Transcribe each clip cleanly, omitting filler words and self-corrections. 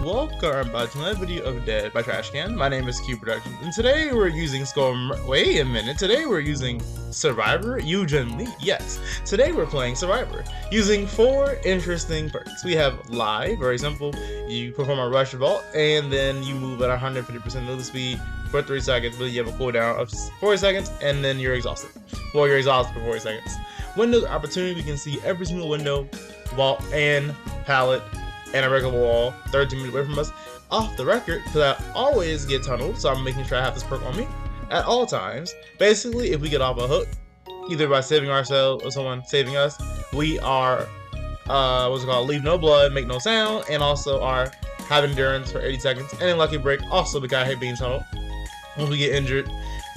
welcome back to another video of Dead by Trash Can. My name is Cubeproductions, and today we're using wait a minute, today we're using Survivor Eugen Lee. Yes, today we're playing Survivor, using 4 interesting perks. We have Live, very simple. You perform a rush vault, and then you move at 150% movement speed for 3 seconds, but you have a cooldown of 40 seconds, and then you're exhausted. Well, you're exhausted for 40 seconds. Windows opportunity, we can see every single window, vault, and pallet, and a regular wall 13 meters away from us off the record, because I always get tunneled, so I'm making sure I have this perk on me at all times. Basically, if we get off a hook, either by saving ourselves or someone saving us, we are leave no blood, make no sound, and also are have endurance for 80 seconds. And in Lucky Break, also because I hate being tunneled, when we get injured,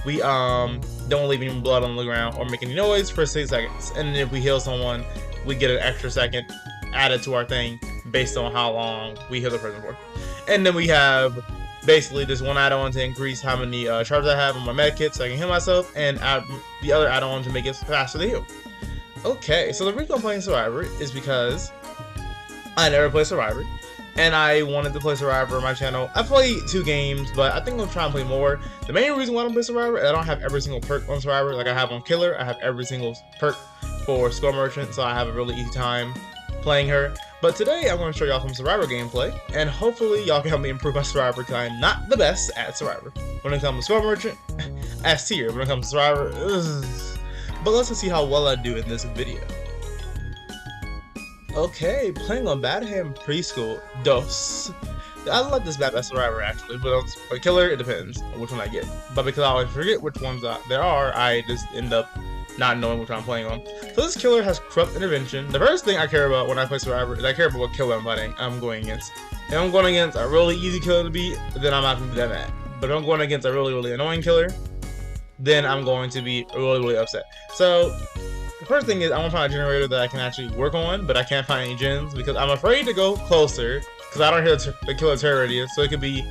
we don't leave any blood on the ground or make any noise for 6 seconds. And then if we heal someone, we get an extra second added to our thing based on how long we heal the person for. And then we have basically this one add-on to increase how many charges I have on my med kit so I can heal myself, and add the other add-on to make it faster to heal. Okay, so the reason I'm playing Survivor is because I never played Survivor, and I wanted to play Survivor on my channel. I played 2 games, but I think I'm trying to play more. The main reason why I don't play Survivor is I don't have every single perk on Survivor. Like I have on Killer, I have every single perk for Skull Merchant, so I have a really easy time playing her. But today I'm going to show y'all some Survivor gameplay, and hopefully y'all can help me improve my Survivor, because I'm not the best at Survivor. When it comes to Skull Merchant, S tier. When it comes to Survivor, ugh. But let's just see how well I do in this video. Okay, playing on Bad Ham Preschool Dos. I like this map as Survivor actually, but on Killer it depends on which one I get. But because I always forget which ones there are, I just end up not knowing which one I'm playing on. So this Killer has Corrupt Intervention. The first thing I care about when I play Survivor is I care about what killer I'm going against. If I'm going against a really easy killer to beat, then I'm not going to be that mad. But if I'm going against a really annoying killer, then I'm going to be really upset. So the first thing is I want to find a generator that I can actually work on, but I can't find any gens because I'm afraid to go closer because I don't hear the killer terror radius. So it could be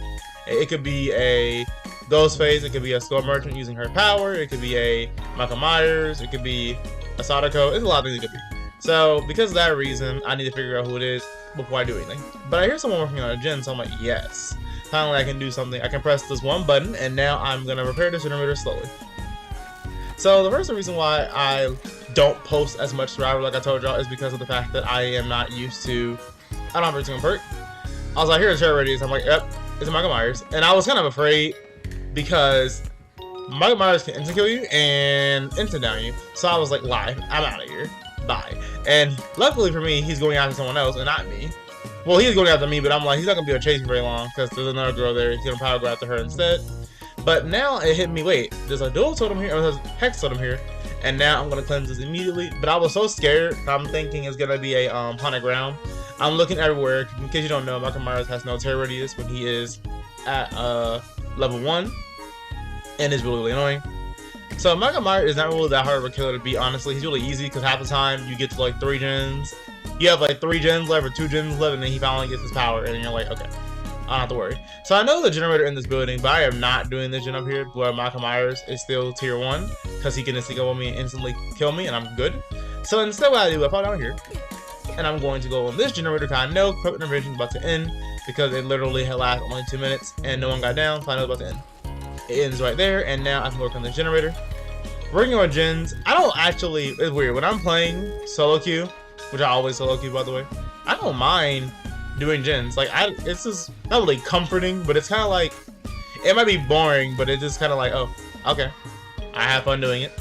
a Ghostface, it could be a Skull Merchant using her power, it could be a Michael Myers, it could be a Sadako. It's a lot of things it could be. So because of that reason, I need to figure out who it is before I do anything. But I hear someone working on a gen, so I'm like, yes. Finally I can do something. I can press this one button, and now I'm going to repair this generator slowly. So the first reason why I don't post as much Survivor like I told y'all is because of the fact that I am not used to, I don't have every single perk. I was like, here's a terror radius. I'm like, yep, it's Michael Myers. And I was kind of afraid because Michael Myers can instant kill you and instant down you. So I was like, Live, I'm out of here. Bye. And luckily for me, he's going after someone else and not me. Well, he's going after me, but I'm like, he's not going to be able to chase me very long because there's another girl there. He's going to probably go after her instead. But now it hit me, wait, there's a dual totem here, or there's a hex totem here. And now I'm going to cleanse this immediately. But I was so scared, I'm thinking it's going to be a haunted ground. I'm looking everywhere. In case you don't know, Michael Myers has no terror radius when he is at level 1. And is really annoying. So Michael Myers is not really that hard of a killer to beat, honestly. He's really easy because half the time you get to like 3 gens. You have like 3 gens left or 2 gens left, and then he finally gets his power, and you're like, okay, I don't have to worry. So I know the generator in this building, but I am not doing this gen up here where Michael Myers is still tier 1 because he can instantly go on me and instantly kill me, and I'm good. So instead what I do, I fall down here, and I'm going to go on this generator because I know Corrupt Intervention is about to end because it literally had lasted only 2 minutes and no one got down, so I know it's about to end. It ends right there, and now I can work on this generator. Working on gens, I don't actually, it's weird, when I'm playing solo queue, which I always solo queue by the way, I don't mind doing gens. Like, it's just not really comforting, but it's kind of like, it might be boring, but it's just kind of like, oh, okay, I have fun doing it.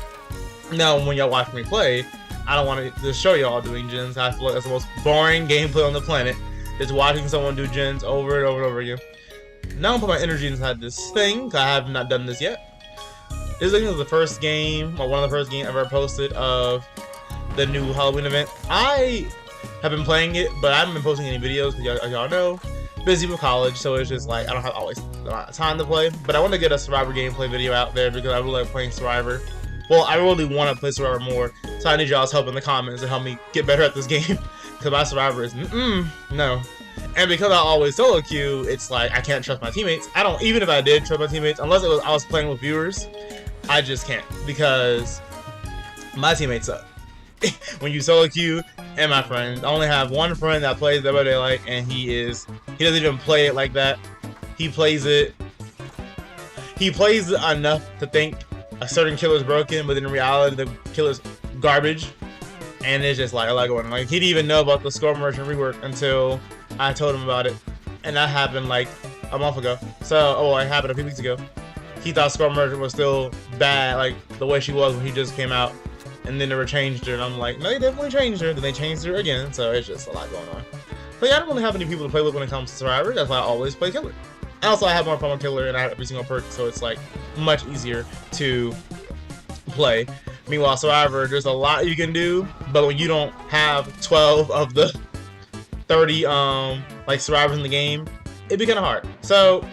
Now, when y'all watch me play, I don't want to just show y'all doing gens. I feel like that's the most boring gameplay on the planet, is watching someone do gens over and over again. Now I'm gonna put my energy inside this thing, because I have not done this yet. This is the first game, or one of the first games I ever posted of the new Halloween event. I have been playing it, but I haven't been posting any videos, because y'all know, busy with college, so it's just like, I don't have always a lot of time to play. But I want to get a Survivor gameplay video out there, because I really like playing Survivor. Well, I really want to play Survivor more, so I need y'all's help in the comments to help me get better at this game, because my Survivor is, no. And because I always solo queue, it's like I can't trust my teammates. I don't, even if I did trust my teammates, unless it was I was playing with viewers, I just can't, because my teammates suck. when you solo queue. And my friends, I only have one friend that plays Dead by Daylight, and he doesn't even play it like that. He plays it enough to think a certain killer's broken, but in reality the killer's garbage. And it's just like a lot going on. Like, he didn't even know about the score merchant rework until I told him about it, and that happened like a month ago. So, it happened a few weeks ago. He thought score merchant was still bad, like the way she was when he just came out, and then they changed her. And I'm like, no, they definitely changed her. Then they changed her again. So it's just a lot going on. But yeah, I don't really have any people to play with when it comes to Survivor. That's why I always play Killer. And also, I have more fun with Killer, and I have every single perk, so it's like much easier to play. Meanwhile, Survivor, there's a lot you can do, but when you don't have 12 of the 30 like survivors in the game, it'd be kind of hard. So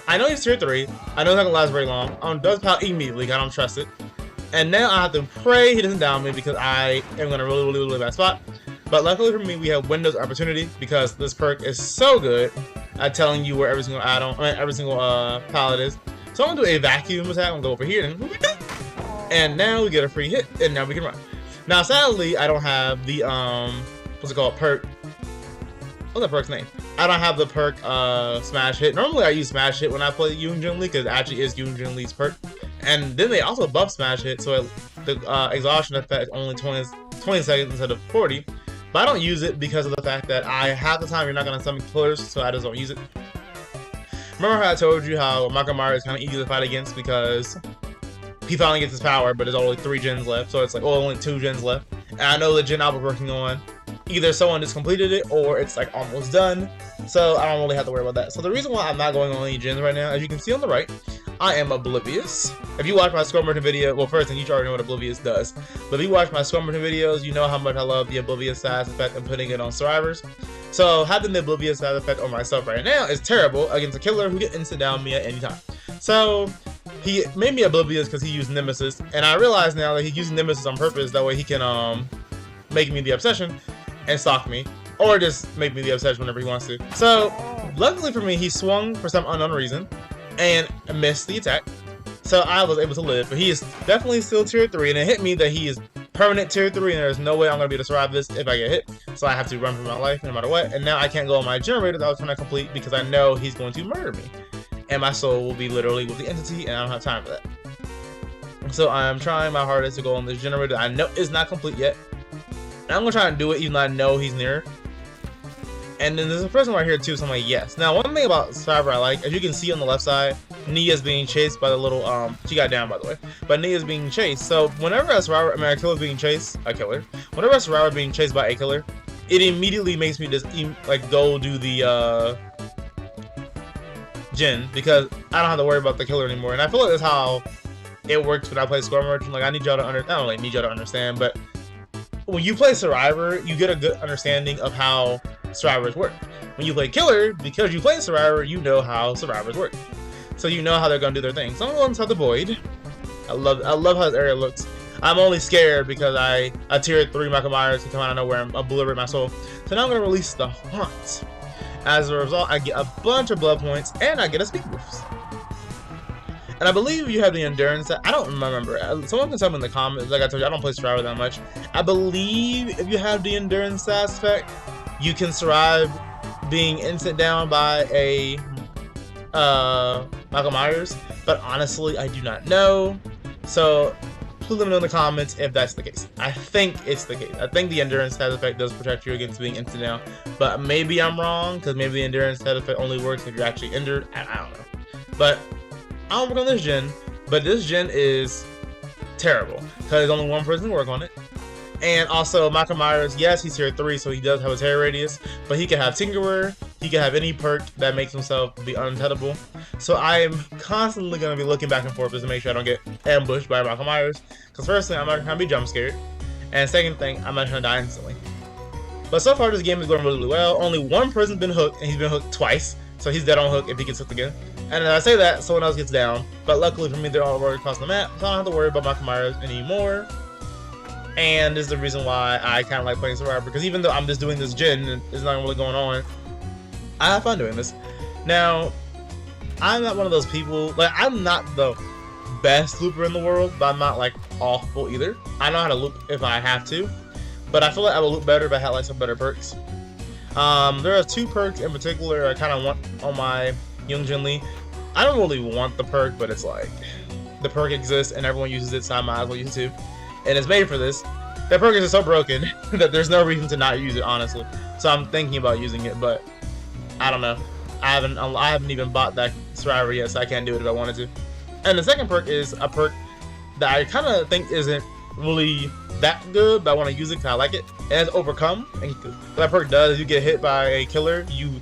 I know he's tier 3. I know it's not gonna last very long. Does pal immediately, I don't trust it. And now I have to pray he doesn't down me because I am gonna really bad spot. But luckily for me, we have Windows Opportunity because this perk is so good at telling you where every single every single pallet is. So I'm gonna do a vacuum attack. I'm gonna go over here and now we get a free hit, and now we can run. Now, sadly, I don't have the what's it called, perk? What's that perk's name? I don't have the perk Smash Hit. Normally, I use Smash Hit when I play Yoon Jin Lee because it actually is Yoon Jin Lee's perk. And then they also buff Smash Hit, so the exhaustion effect is only 20 seconds instead of 40. But I don't use it because of the fact that half the time you're not gonna summon killers, so I just don't use it. Remember how I told you how Michael Myers is kind of easy to fight against because he finally gets his power, but there's only 3 gens left, so it's like, only 2 gens left. And I know the gen I'll be working on, either someone just completed it, or it's like almost done, so I don't really have to worry about that. So the reason why I'm not going on any gens right now, as you can see on the right, I am oblivious. If you watch my score merchant video, well, first thing, you already know what oblivious does, but if you watch my score merchant videos, you know how much I love the oblivious size effect and putting it on survivors. So having the oblivious size effect on myself right now is terrible against a killer who can instant down me at any time. So he made me oblivious because he used Nemesis, and I realize now that he's using Nemesis on purpose. That way he can make me the obsession and stalk me, or just make me the obsession whenever he wants to. So luckily for me, he swung for some unknown reason and missed the attack, so I was able to live. But he is definitely still tier 3, and it hit me that he is permanent tier 3, and there's no way I'm gonna be able to survive this if I get hit. So I have to run for my life no matter what. And now I can't go on my generator that I was trying to complete because I know he's going to murder me, and my soul will be literally with the entity, and I don't have time for that. So I'm trying my hardest to go on this generator. I know it's not complete yet, and I'm gonna try and do it even though I know he's near. And then there's a person right here too, so I'm like, yes. Now, one thing about Survivor I like, as you can see on the left side, Nia's being chased by the little, she got down by the way, but Nia's being chased. So whenever a Survivor, a killer's being chased, whenever a Survivor being chased by a killer, it immediately makes me just, like, go do the, gen, because I don't have to worry about the killer anymore. And I feel like that's how it works when I play Score Merchant. Like, I need y'all to understand, I don't really need y'all to understand, but when you play Survivor, you get a good understanding of how Survivors work. When you play Killer, because you play Survivor, you know how Survivors work. So you know how they're gonna do their thing. So I'm going inside the void. I love how this area looks. I'm only scared because a tier 3 Michael Myers can come out of nowhere and obliterate my soul. So now I'm gonna release the Haunt. As a result, I get a bunch of blood points and I get a speed boost. And I believe you have the endurance. I don't remember. Someone can tell me in the comments. Like I told you, I don't play Survivor that much. I believe if you have the endurance aspect, you can survive being instant down by a Michael Myers. But honestly, I do not know. So please let me know in the comments if that's the case. I think it's the case. I think the endurance stat effect does protect you against being instant down. But maybe I'm wrong, because maybe the endurance stat effect only works if you're actually injured. I don't know. But I don't work on this gen, but this gen is terrible because only one person can work on it. And also, Michael Myers, yes, he's tier 3, so he does have a terror radius, but he can have Tinkerer, he can have any perk that makes himself be untenable. So I am constantly going to be looking back and forth just to make sure I don't get ambushed by Michael Myers, because first thing, I'm not going to be jump scared, and second thing, I'm not going to die instantly. But so far, this game is going really, really well. Only one person's been hooked, and he's been hooked twice, so he's dead on hook if he gets hooked again. And as I say that, someone else gets down. But luckily for me, they're all already across the map, so I don't have to worry about Michael Myers anymore. And this is the reason why I kind of like playing Survivor, because even though I'm just doing this gen and there's nothing really going on, I have fun doing this. Now, I'm not one of those people, like, I'm not the best looper in the world, but I'm not, like, awful either. I know how to loop if I have to. but I feel like I would look better if I had like some better perks. There are 2 perks in particular I kind of want on my Young Jin Lee. I don't really want the perk, but it's like the perk exists and everyone uses it, so I might as well use it too. And it's made for this. That perk is just so broken that there's no reason to not use it, honestly. So I'm thinking about using it, but I don't know. I haven't even bought that survivor yet, so I can't do it if I wanted to. And the second perk is a perk that I kind of think isn't really that good, but I want to use it because I like it. It has Overcome, and what that perk does is you get hit by a killer, you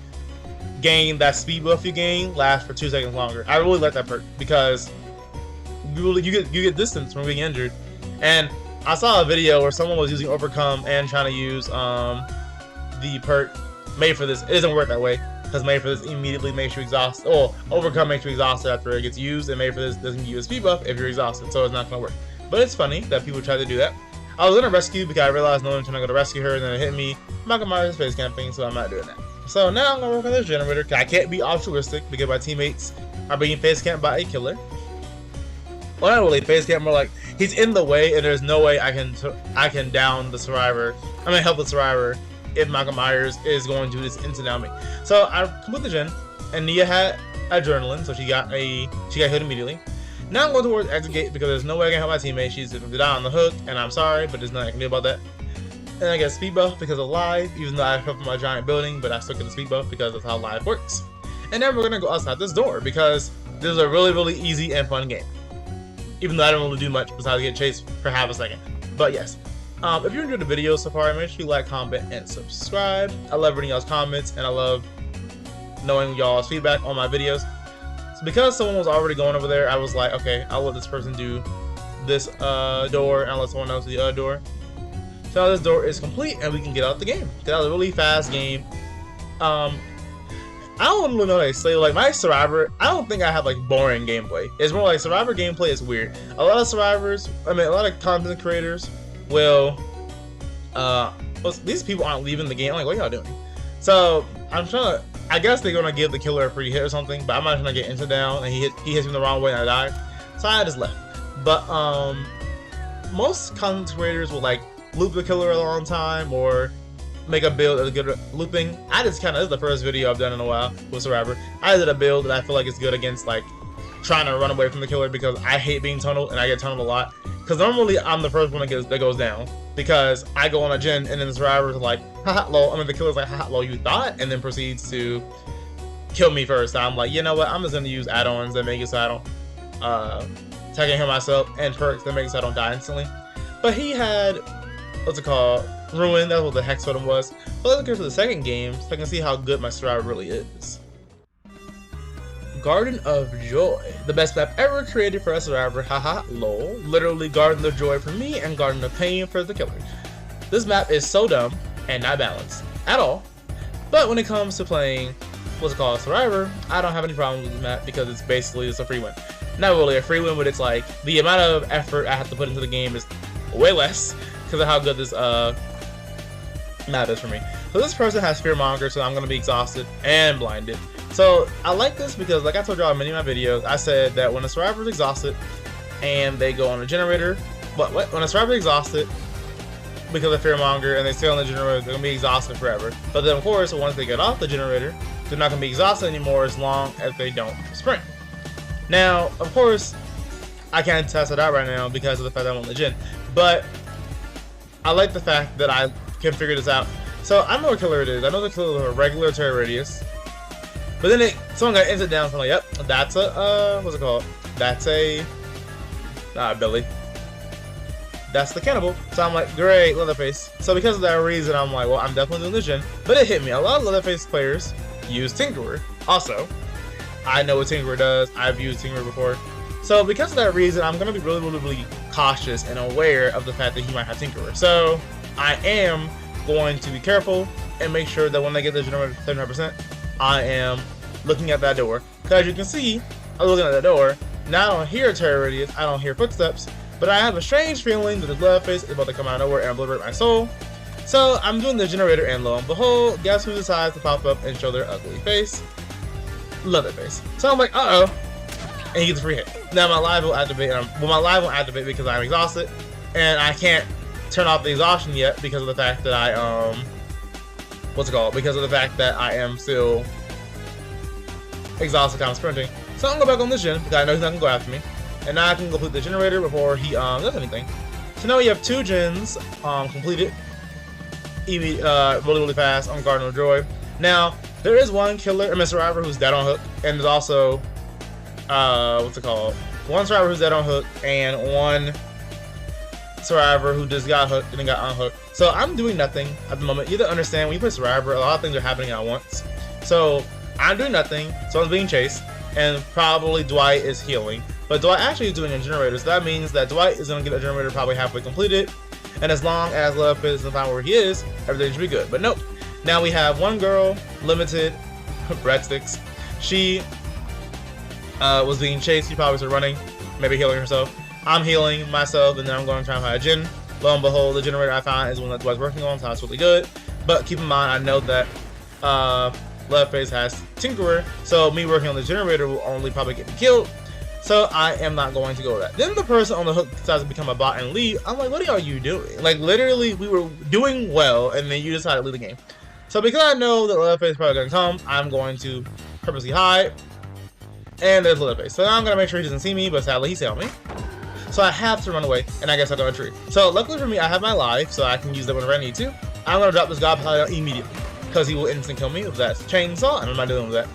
gain that speed buff you gain lasts for 2 seconds longer. I really like that perk because you get distance from being injured. And I saw a video where someone was using Overcome and trying to use the perk made for this. It doesn't work that way because made for this immediately makes you exhausted. Oh, Overcome makes you exhausted after it gets used, and made for this doesn't give you a speed buff if you're exhausted, so it's not gonna work. But it's funny that people try to do that. I was gonna rescue because I realized no one's trying to go to rescue her, and then it hit me. Michael Myers face camping, so I'm not doing that. So now I'm gonna work on this generator because I can't be altruistic because my teammates are being face camped by a killer. Well, not really face camp, more like he's in the way, and there's no way I can down the survivor. I mean, help the survivor if Michael Myers is going to do this instant down me. So I complete the gen, and Nia had adrenaline, so she got hit immediately. Now I'm going towards exit gate because there's no way I can help my teammate. She's going to die on the hook, and I'm sorry, but there's nothing I can do about that. And I get speed buff because of live, even though I fell from my giant building, but I still get the speed buff because that's how live works. And then we're going to go outside this door because this is a really, really easy and fun game. Even though I don't really do much besides get chased for half a second. But yes, if you enjoyed the video so far, make sure you like, comment, and subscribe. I love reading y'all's comments, and I love knowing y'all's feedback on my videos. So because someone was already going over there, I was like, okay, I'll let this person do this door, and I'll let someone else do the other door. So now this door is complete, and we can get out the game. That was a really fast game. I don't really know how to say, like, my Survivor, I don't think I have, like, boring gameplay. It's more like Survivor gameplay is weird. A lot of Survivors, a lot of content creators will, these people aren't leaving the game. I'm like, what y'all doing? So, I'm trying to, I guess they're going to give the killer a free hit or something, but I'm not trying to get into down, and he hits me the wrong way and I died. So I just left. But, most content creators will, like, loop the killer a long time, or make a build that's good at looping. This is the first video I've done in a while with Survivor. I did a build that I feel like is good against like trying to run away from the killer because I hate being tunneled and I get tunneled a lot. Because normally I'm the first one that goes down because I go on a gen and then the Survivor's like, haha lol. The killer's like, haha lol, you thought? And then proceeds to kill me first. I'm like, you know what? I'm just gonna use add-ons that make it so I don't tagging him myself and perks that make it so I don't die instantly. But he had, what's it called? Ruin, that's what the hex totem was. But let's go to the second game so I can see how good my Survivor really is. Garden of Joy, the best map ever created for a Survivor, haha, lol. Literally Garden of Joy for me and Garden of Pain for the killer. This map is so dumb and not balanced at all. But when it comes to playing, what's it called, Survivor, I don't have any problems with this map because it's basically just a free win. Not really a free win, but it's like the amount of effort I have to put into the game is way less because of how good this map is for me. So this person has Fearmonger, so I'm going to be exhausted and blinded. So I like this because, like I told y'all in many of my videos, I said that when a survivor is exhausted and they go on a generator, when a survivor is exhausted because of Fearmonger and they stay on the generator, they're going to be exhausted forever. But then of course, once they get off the generator, they're not going to be exhausted anymore as long as they don't sprint. Now, of course, I can't test it out right now because of the fact that I'm on the gen, but I like the fact that I can figure this out. So I know what killer it is. I know the killer is a regular terror radius. But then someone got instant down, so I'm like, yep, that's a, what's it called? That's a, Billy. That's the cannibal. So I'm like, great, Leatherface. So because of that reason, I'm like, well, I'm definitely doing the gen. But it hit me. A lot of Leatherface players use Tinkerer. Also, I know what Tinkerer does. I've used Tinkerer before. So because of that reason, I'm going to be really, really, really cautious and aware of the fact that he might have Tinkerer. So I am going to be careful and make sure that when I get the generator 75%, I am looking at that door. Because you can see, I'm looking at that door. Now I don't hear a terror radius, I don't hear footsteps, but I have a strange feeling that the Leatherface is about to come out of nowhere and obliterate my soul. So I'm doing the generator, and lo and behold, guess who decides to pop up and show their ugly face? Leatherface. So I'm like, uh-oh. And he gets a free hit. Now my live will activate, my live will activate because I'm exhausted, and I can't turn off the exhaustion yet because of the fact that I what's it called? Because of the fact that I am still exhausted, kind of sprinting. So I'm gonna go back on this gen because I know he's not gonna go after me, and now I can complete the generator before he does anything. So now we have 2 gens completed really fast on Cardinal Joy. Now there is one killer, I mean survivor, who's dead on hook, and there's also what's it called? One survivor who's dead on hook, and one survivor who just got hooked and then got unhooked. So I'm doing nothing at the moment. You have to understand, when you play survivor, a lot of things are happening at once. So I'm doing nothing, so I'm being chased, and probably Dwight is healing. But Dwight actually is doing a generator, so that means that Dwight is going to get a generator probably halfway completed, and as long as Love is in the final where he is, everything should be good. But nope. Now we have one girl, limited, breadsticks. She was being chased. She probably was running, maybe healing herself. I'm healing myself, and then I'm going to try and find a gen. Lo and behold, the generator I found is one that Dwight's working on, so that's really good. But keep in mind, I know that Leatherface has Tinkerer, so me working on the generator will only probably get me killed. So I am not going to go with that. Then the person on the hook decides to become a bot and leave. I'm like, what are you doing? Like, literally, we were doing well, and then you decided to leave the game. So because I know that Leatherface is probably going to come, I'm going to purposely hide. And there's Leatherface. So now I'm going to make sure he doesn't see me, but sadly he saw me. So I have to run away, and I guess I go a tree. So luckily for me, I have my life, so I can use that whenever I need to. I'm going to drop this god pilot immediately, because he will instant kill me with that chainsaw, and I'm not dealing with that.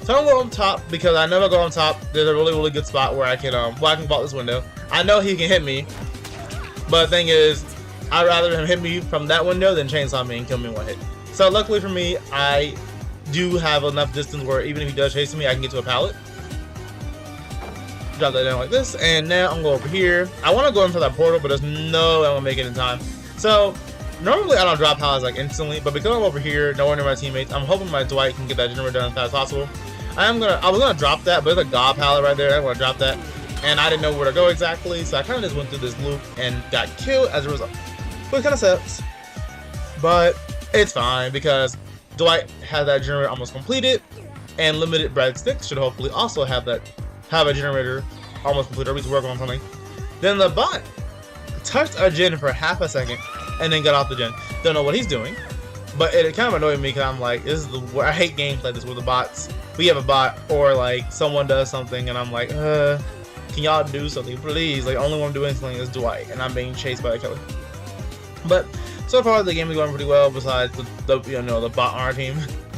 So I'm going to go on top, because I know if I go on top, there's a really good spot where I can vault this window. I know he can hit me, but the thing is, I'd rather him hit me from that window than chainsaw me and kill me in one hit. So luckily for me, I do have enough distance where even if he does chase me, I can get to a pallet. Drop that down like this, and now I'm going over here. I want to go into that portal, but there's no way I'm gonna make it in time. So normally I don't drop pallets like instantly, but because I'm over here, nowhere near my teammates, I'm hoping my Dwight can get that generator done as fast as possible. I was gonna drop that, but there's a god pallet right there. I'm gonna drop that, and I didn't know where to go exactly, so I kind of just went through this loop and got killed as a result. But it kind of sucks, but it's fine because Dwight has that generator almost completed, and limited breadsticks should hopefully also have a generator almost complete, or at least working on something. Then the bot touched a gen for half a second and then got off the gen. Don't know what he's doing, but it kind of annoyed me because I'm like, I hate games like this where the bots, we have a bot or like someone does something and I'm like, can y'all do something please? Like, only one doing something is Dwight, and I'm being chased by the killer. But so far the game is going pretty well besides the bot on our team.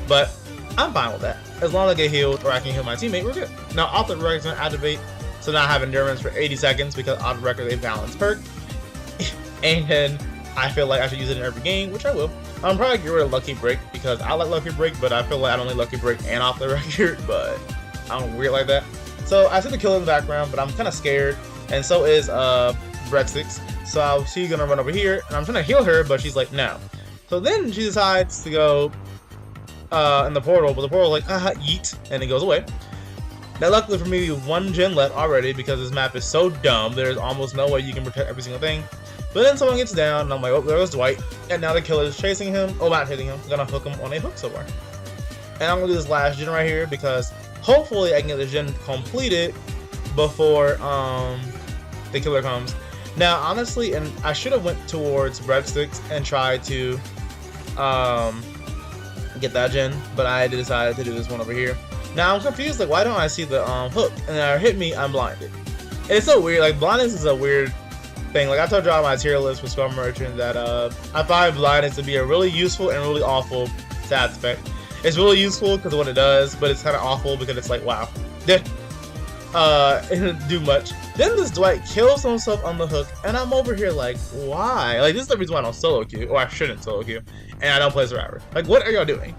But I'm fine with that. As long as I get healed or I can heal my teammate, we're good. Now, off the record is going to activate, so now I have endurance for 80 seconds because off the record, they balance perk. And I feel like I should use it in every game, which I will. I'm probably get rid of Lucky Break because I like Lucky Break, but I feel like I don't need Lucky Break and off the record, but I'm weird like that. So I see the killer in the background, but I'm kind of scared, and so is Breadsticks. So she's going to run over here, and I'm trying to heal her, but she's like, no. So then she decides to go in the portal, but the portal is like, yeet, and it goes away. Now luckily for me, one gen left already because this map is so dumb, there's almost no way you can protect every single thing. But then someone gets down, and I'm like, oh, there goes Dwight, and now the killer is chasing him. Oh, not chasing him, I'm gonna hook him on a hook somewhere. And I'm gonna do this last gen right here because hopefully I can get the gen completed before the killer comes. Now honestly, and I should have went towards Breadsticks and tried to get that gen, but I decided to do this one over here. Now I'm confused, like why don't I see the hook? And then it hit me, I'm blinded. And it's so weird, like blindness is a weird thing. Like I told y'all on my tier list for Scum Merchant that I find blindness to be a really useful and really awful stat effect. It's really useful because of what it does, but it's kind of awful because it's like, wow, it didn't do much. Then this Dwight kills himself on the hook, and I'm over here like, why? Like this is the reason why I don't solo queue, or I shouldn't solo queue, and I don't play Survivor. Like what are y'all doing?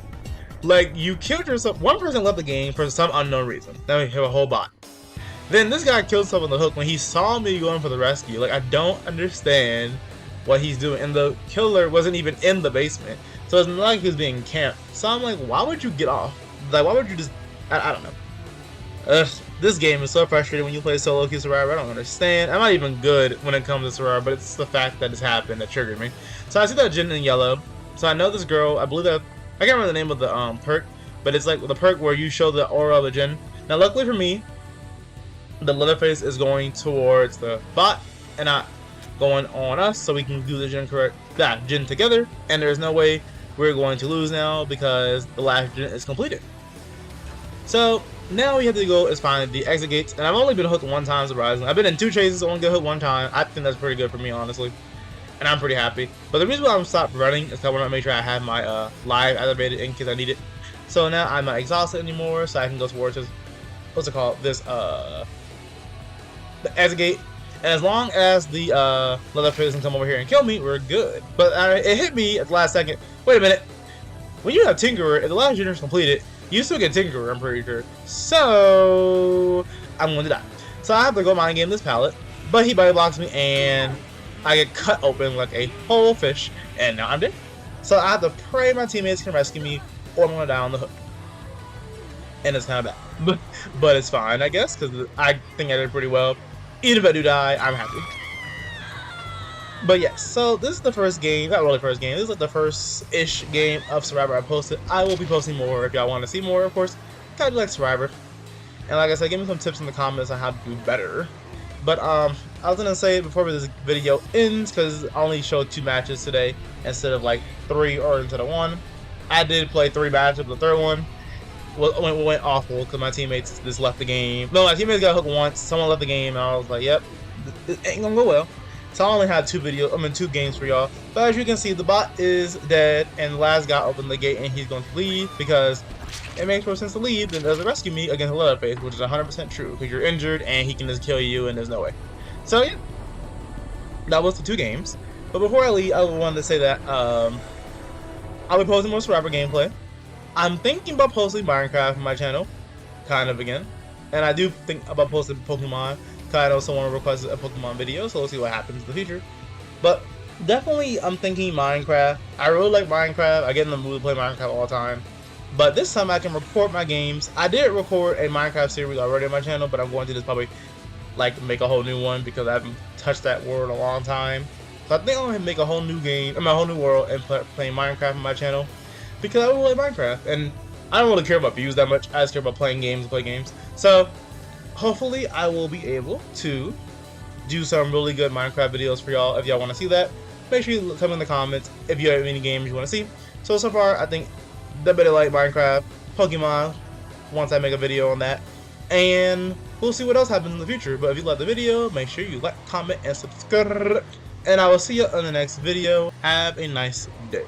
Like you killed yourself. One person left the game for some unknown reason. Then we have a whole bot. Then this guy killed himself on the hook when he saw me going for the rescue. Like I don't understand what he's doing. And the killer wasn't even in the basement, so it's not like he was being camped. So I'm like, why would you get off? Like why would you just? I don't know. This game is so frustrating when you play solo queue Survivor. I don't understand. I'm not even good when it comes to Survivor, but it's the fact that it's happened that triggered me. So I see that gen in yellow. So I know this girl. I believe that. I can't remember the name of the perk, but it's like the perk where you show the aura of a gen. Now luckily for me, the Leatherface is going towards the bot, and going on us, so we can do the gen together. And there's no way we're going to lose now because the last gen is completed. So now we have to go is find the exit gates, and I've only been hooked one time, surprisingly. I've been in 2 chases, only got hooked 1 time. I think that's pretty good for me, honestly, and I'm pretty happy. But the reason why I'm stopped running is because I want to make sure I have my live activated in case I need it. So now I'm not exhausted anymore, so I can go towards this, what's it called, this the exit gate. And as long as the Leatherface doesn't come over here and kill me, we're good. But it hit me at the last second. Wait a minute. When you have Tinkerer, if the last gen is completed, you still get Tinkerer, I'm pretty sure. So I'm going to die. So I have to go mind game this pallet. But he body blocks me and I get cut open like a whole fish. And now I'm dead. So I have to pray my teammates can rescue me or I'm going to die on the hook. And it's kind of bad. But it's fine, I guess, because I think I did pretty well. Even if I do die, I'm happy. But yes, so this is the first game, not really first game, this is like the first-ish game of Survivor I posted. I will be posting more if y'all want to see more, of course. Kind of like Survivor. And like I said, give me some tips in the comments on how to do better. But I was going to say before this video ends, because I only showed 2 matches today instead of like 3 or instead of 1. I did play 3 matches, the third one went awful because my teammates just left the game. No, my teammates got hooked once, someone left the game, and I was like, yep, it ain't gonna go well. So I only had 2 games for y'all. But as you can see, the bot is dead, and the last guy opened the gate, and he's going to leave because it makes more sense to leave than does to rescue me against a Leatherface, which is 100% true because you're injured and he can just kill you, and there's no way. So yeah, that was the 2 games. But before I leave, I wanted to say that I'll be posting more Survivor gameplay. I'm thinking about posting Minecraft on my channel, kind of again, and I do think about posting Pokemon. I know someone requested a Pokemon video, so we'll see what happens in the future. But definitely, I'm thinking Minecraft. I really like Minecraft. I get in the mood to play Minecraft all the time. But this time I can record my games. I did record a Minecraft series already on my channel, but I'm going to just probably like make a whole new one because I haven't touched that world in a long time. So I think I'm gonna make a whole new game, a whole new world, and play Minecraft on my channel because I really like Minecraft, and I don't really care about views that much. I just care about playing games and play games. So hopefully I will be able to do some really good Minecraft videos for y'all. If y'all want to see that, make sure you come in the comments if you have any games you want to see. So far, I think the better like Minecraft, Pokemon, once I make a video on that. And we'll see what else happens in the future. But if you love the video, make sure you like, comment, and subscribe. And I will see you in the next video. Have a nice day.